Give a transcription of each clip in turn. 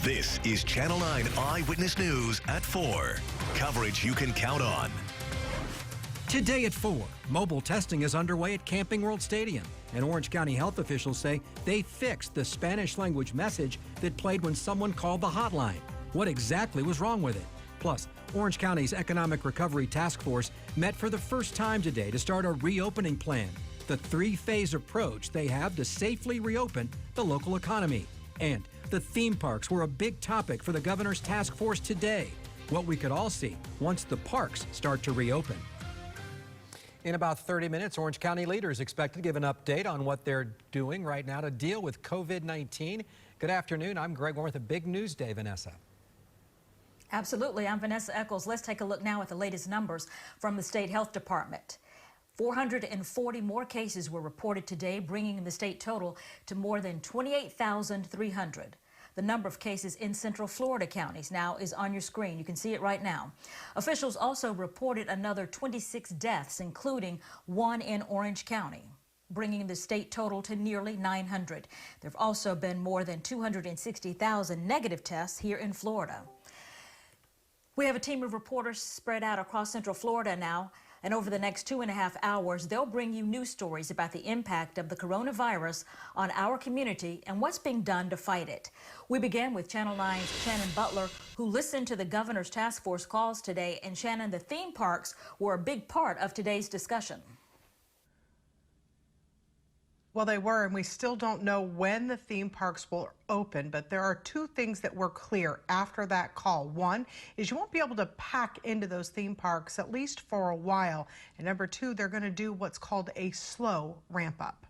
This is Channel 9 Eyewitness News at 4. Coverage you can count on. Today at 4, mobile testing is underway at Camping World Stadium, and Orange County health officials say they fixed the Spanish language message that played when someone called the hotline. What exactly was wrong with it? Plus, Orange County's Economic Recovery Task Force met for the first time today to start a reopening plan, the three-phase approach they have to safely reopen the local economy. And the theme parks were a big topic for the governor's task force today. What we could all see once the parks start to reopen. In about 30 minutes, Orange County leaders expect to give an update on what they're doing right now to deal with COVID-19. Good afternoon. I'm Greg Warmoth. A big news day, Vanessa. Absolutely. I'm Vanessa Eccles. Let's take a look now at the latest numbers from the state health department. 440 more cases were reported today, bringing the state total to more than 28,300. The number of cases in Central Florida counties now is on your screen. You can see it right now. Officials also reported another 26 deaths, including one in Orange County, bringing the state total to nearly 900. There have also been more than 260,000 negative tests here in Florida. We have a team of reporters spread out across Central Florida now. And over the next 2.5 hours, they'll bring you news stories about the impact of the coronavirus on our community and what's being done to fight it. We began with Channel 9's Shannon Butler, who listened to the governor's task force calls today. And Shannon, the theme parks were a big part of today's discussion. Well, they were, and we still don't know when the theme parks will open, but there are two things that were clear after that call. One is you won't be able to pack into those theme parks, at least for a while. And number two, they're going to do what's called a slow ramp up.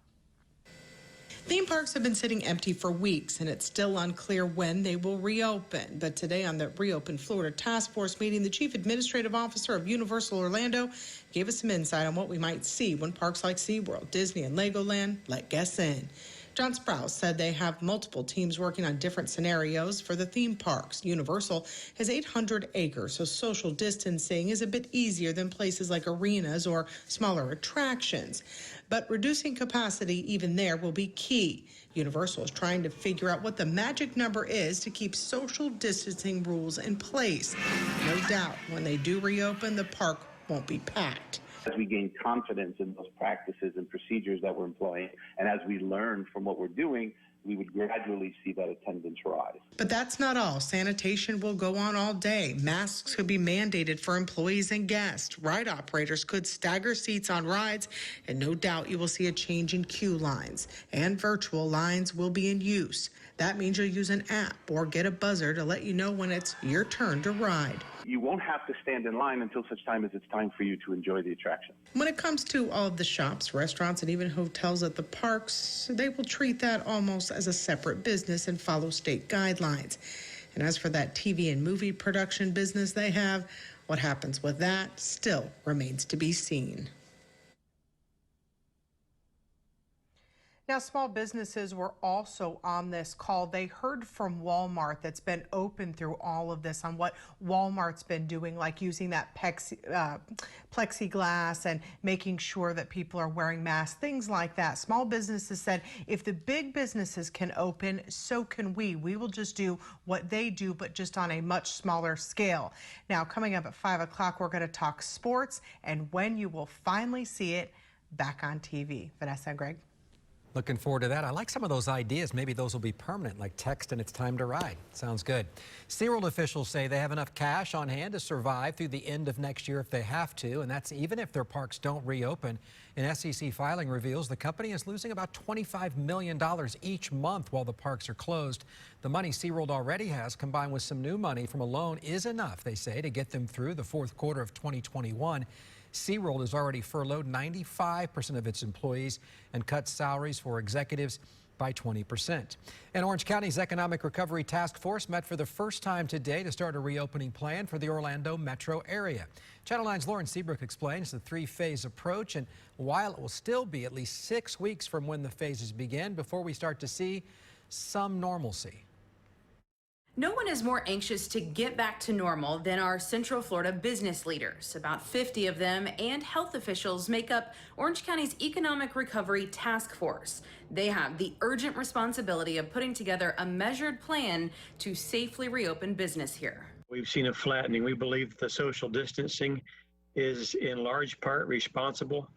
Theme parks have been sitting empty for weeks, and it's still unclear when they will reopen. But today on the Reopen Florida Task Force meeting, the Chief Administrative Officer of Universal Orlando gave us some insight on what we might see when parks like SeaWorld, Disney, and Legoland let guests in. John Sprouse said they have multiple teams working on different scenarios for the theme parks. Universal has 800 acres, so social distancing is a bit easier than places like arenas or smaller attractions. But reducing capacity even there will be key. Universal is trying to figure out what the magic number is to keep social distancing rules in place. No doubt, when they do reopen, the park won't be packed. As we gain confidence in those practices and procedures that we're employing, and as we learn from what we're doing, we would gradually see that attendance rise. But that's not all. Sanitation will go on all day. Masks could be mandated for employees and guests. Ride operators could stagger seats on rides, and no doubt you will see a change in queue lines. And virtual lines will be in use. That means you'll use an app or get a buzzer to let you know when it's your turn to ride. You won't have to stand in line until such time as it's time for you to enjoy the attraction. When it comes to all of the shops, restaurants, and even hotels at the parks, they will treat that almost as a separate business and follow state guidelines. And as for that TV and movie production business they have, what happens with that still remains to be seen. Now, small businesses were also on this call. They heard from Walmart that's been open through all of this on what Walmart's been doing, like using that plexiglass and making sure that people are wearing masks, things like that. Small businesses said, if the big businesses can open, so can we. We will just do what they do, but just on a much smaller scale. Now, coming up at 5 o'clock, we're going to talk sports and when you will finally see it back on TV. Vanessa and Greg. Looking forward to that. I like some of those ideas. Maybe those will be permanent, like text and it's time to ride. Sounds good. SeaWorld officials say they have enough cash on hand to survive through the end of next year if they have to, and that's even if their parks don't reopen. An SEC filing reveals the company is losing about $25 million each month while the parks are closed. The money SeaWorld already has, combined with some new money from a loan, is enough, they say, to get them through the fourth quarter of 2021. SeaWorld has already furloughed 95% of its employees and cut salaries for executives by 20%. And Orange County's Economic Recovery Task Force met for the first time today to start a reopening plan for the Orlando metro area. Channel 9's Lauren Seabrook explains the three-phase approach and while it will still be at least 6 weeks from when the phases begin before we start to see some normalcy. No one is more anxious to get back to normal than our Central Florida business leaders. About 50 of them and health officials make up Orange County's Economic Recovery Task Force. They have the urgent responsibility of putting together a measured plan to safely reopen business here. We've seen a flattening. We believe the social distancing is in large part responsible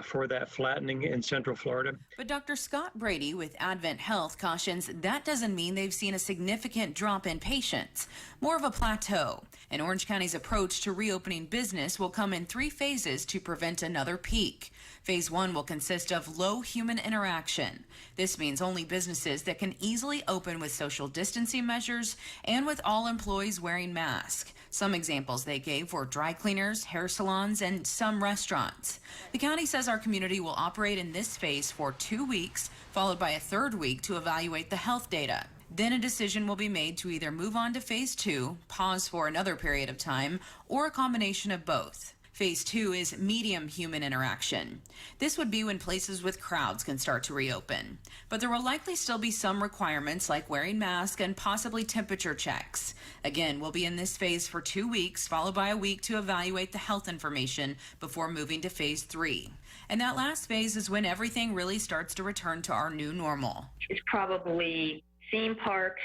for that flattening in Central Florida. But Dr. Scott Brady with Advent Health cautions that doesn't mean they've seen a significant drop in patients, more of a plateau. And Orange County's approach to reopening business will come in 3 phases to prevent another peak. Phase 1 will consist of low human interaction. This means only businesses that can easily open with social distancing measures and with all employees wearing masks. Some examples they gave were dry cleaners, hair salons, and some restaurants. The county says our community will operate in this phase for 2 weeks, followed by a 3rd week to evaluate the health data. Then a decision will be made to either move on to phase 2, pause for another period of time, or a combination of both. Phase 2 is medium human interaction. This would be when places with crowds can start to reopen. But there will likely still be some requirements like wearing masks and possibly temperature checks. Again, we'll be in this phase for 2 weeks, followed by a week to evaluate the health information before moving to phase 3. And that last phase is when everything really starts to return to our new normal. It's probably theme parks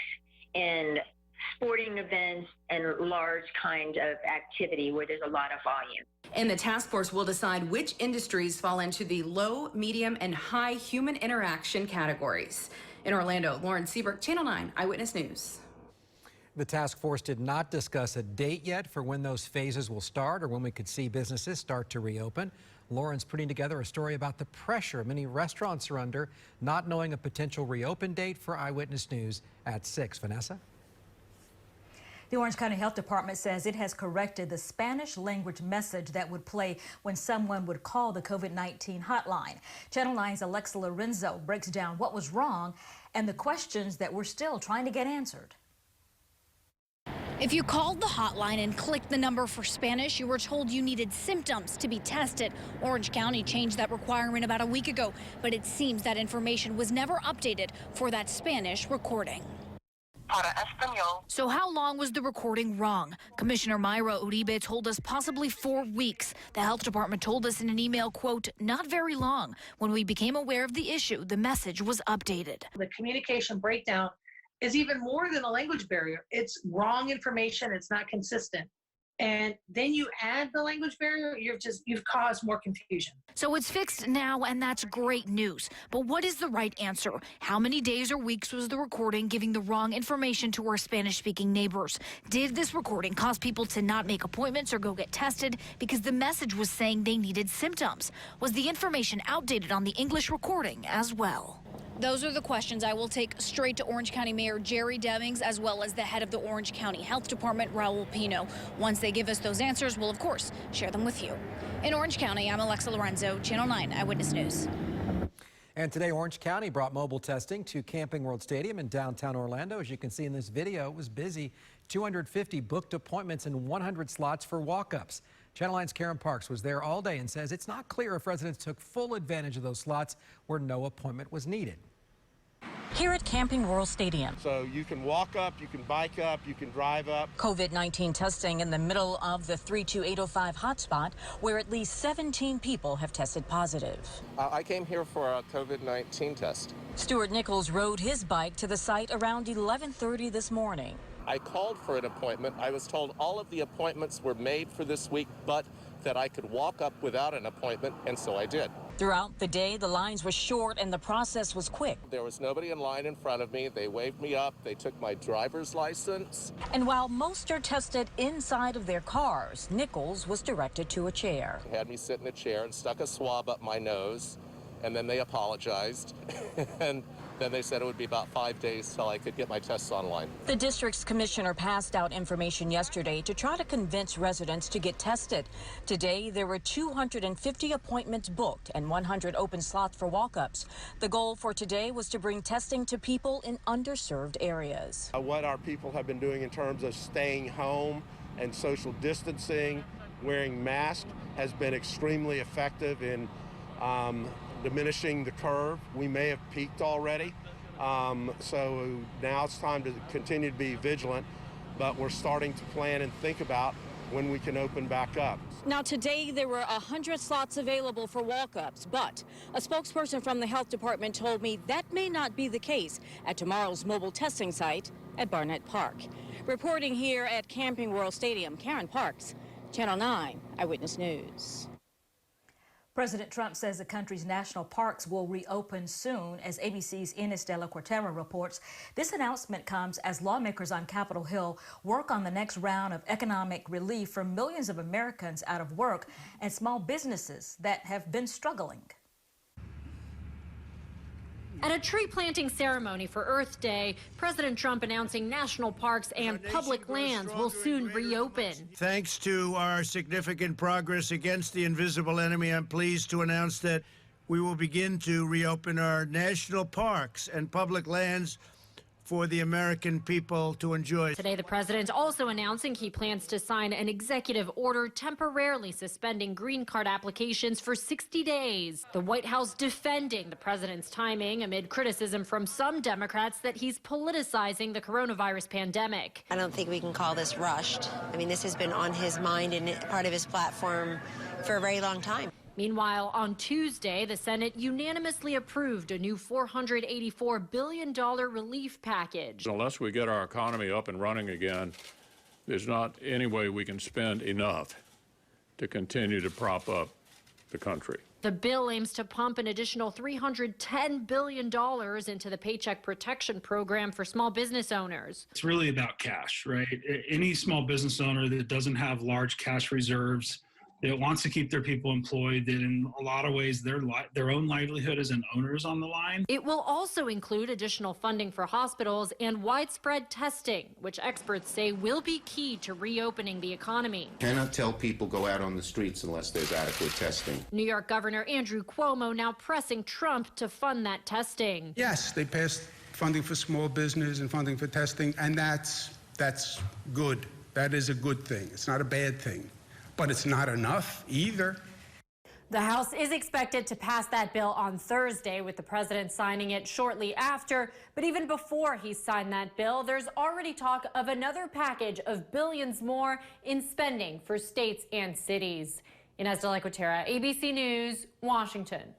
and sporting events and large kind of activity where there's a lot of volume. And the task force will decide which industries fall into the low, medium, and high human interaction categories. In Orlando, Lauren Seabrook, Channel 9 Eyewitness News. The task force did not discuss a date yet for when those phases will start or when we could see businesses start to reopen. Lauren's putting together a story about the pressure many restaurants are under, not knowing a potential reopen date for Eyewitness News at 6. Vanessa? The Orange County Health Department says it has corrected the Spanish language message that would play when someone would call the COVID-19 hotline. Channel 9's Alexa Lorenzo breaks down what was wrong and the questions that we're still trying to get answered. If you called the hotline and clicked the number for Spanish, you were told you needed symptoms to be tested. Orange County changed that requirement about a week ago, but it seems that information was never updated for that Spanish recording. So how long was the recording wrong? Commissioner Mayra Uribe told us possibly 4 weeks. The health department told us in an email, quote, not very long. When we became aware of the issue, the message was updated. The communication breakdown is even more than a language barrier. It's wrong information. It's not consistent. And then you add the language barrier, you've caused more confusion. So it's fixed now, and that's great news. But what is the right answer? How many days or weeks was the recording giving the wrong information to our Spanish-speaking neighbors? Did this recording cause people to not make appointments or go get tested because the message was saying they needed symptoms? Was the information outdated on the English recording as well? Those are the questions I will take straight to Orange County Mayor Jerry Demings, as well as the head of the Orange County Health Department, Raul Pino. Once they give us those answers, we'll, of course, share them with you. In Orange County, I'm Alexa Lorenzo, Channel 9 Eyewitness News. And today, Orange County brought mobile testing to Camping World Stadium in downtown Orlando. As you can see in this video, it was busy. 250 booked appointments and 100 slots for walk-ups. Channel 9's Karen Parks was there all day and says it's not clear if residents took full advantage of those slots where no appointment was needed. Here at Camping World Stadium. So you can walk up, you can bike up, you can drive up. COVID-19 testing in the middle of the 32805 hotspot, where at least 17 people have tested positive. I came here for a COVID-19 test. Stuart Nichols rode his bike to the site around 11:30 this morning. I called for an appointment. I was told all of the appointments were made for this week, but that I could walk up without an appointment, and so I did. Throughout the day, the lines were short and the process was quick. There was nobody in line in front of me. They waved me up. They took my driver's license. And while most are tested inside of their cars, Nichols was directed to a chair. They had me sit in a chair and stuck a swab up my nose, and then they apologized. And then they said it would be about 5 days till I could get my tests online. The district's commissioner passed out information yesterday to try to convince residents to get tested. Today, there were 250 appointments booked and 100 open slots for walk-ups. The goal for today was to bring testing to people in underserved areas. What our people have been doing in terms of staying home and social distancing, wearing masks, has been extremely effective in diminishing the curve. We may have peaked already, So now it's time to continue to be vigilant, but we're starting to plan and think about when we can open back up. Now, today there were 100 slots available for walk-ups, but a spokesperson from the health department told me that may not be the case at tomorrow's mobile testing site at Barnett Park. Reporting here at Camping World Stadium, Karen Parks, Channel 9 Eyewitness News. President Trump says the country's national parks will reopen soon, as ABC's Ines de la Cuartera reports. This announcement comes as lawmakers on Capitol Hill work on the next round of economic relief for millions of Americans out of work and small businesses that have been struggling. At a tree planting ceremony for Earth Day, President Trump announcing national parks and public lands will soon reopen. Thanks to our significant progress against the invisible enemy, I'm pleased to announce that we will begin to reopen our national parks and public lands for the American people to enjoy. Today, the president also announcing he plans to sign an executive order temporarily suspending green card applications for 60 days. The White House defending the president's timing amid criticism from some Democrats that he's politicizing the coronavirus pandemic. I don't think we can call this rushed. I mean, this has been on his mind and part of his platform for a very long time. Meanwhile, on Tuesday, the Senate unanimously approved a new $484 billion relief package. Unless we get our economy up and running again, there's not any way we can spend enough to continue to prop up the country. The bill aims to pump an additional $310 billion into the Paycheck Protection Program for small business owners. It's really about cash, right? Any small business owner that doesn't have large cash reserves, that wants to keep their people employed, that in a lot of ways their own livelihood as an owner is on the line. It will also include additional funding for hospitals and widespread testing, which experts say will be key to reopening the economy. Cannot tell people go out on the streets unless there's adequate testing. New York Governor Andrew Cuomo now pressing Trump to fund that testing. Yes, they passed funding for small business and funding for testing, and that's good. That is a good thing. It's not a bad thing. But it's not enough either. The House is expected to pass that bill on Thursday, with the president signing it shortly after. But even before he signed that bill, there's already talk of another package of billions more in spending for states and cities. Ines de la Cuartera, ABC News, Washington.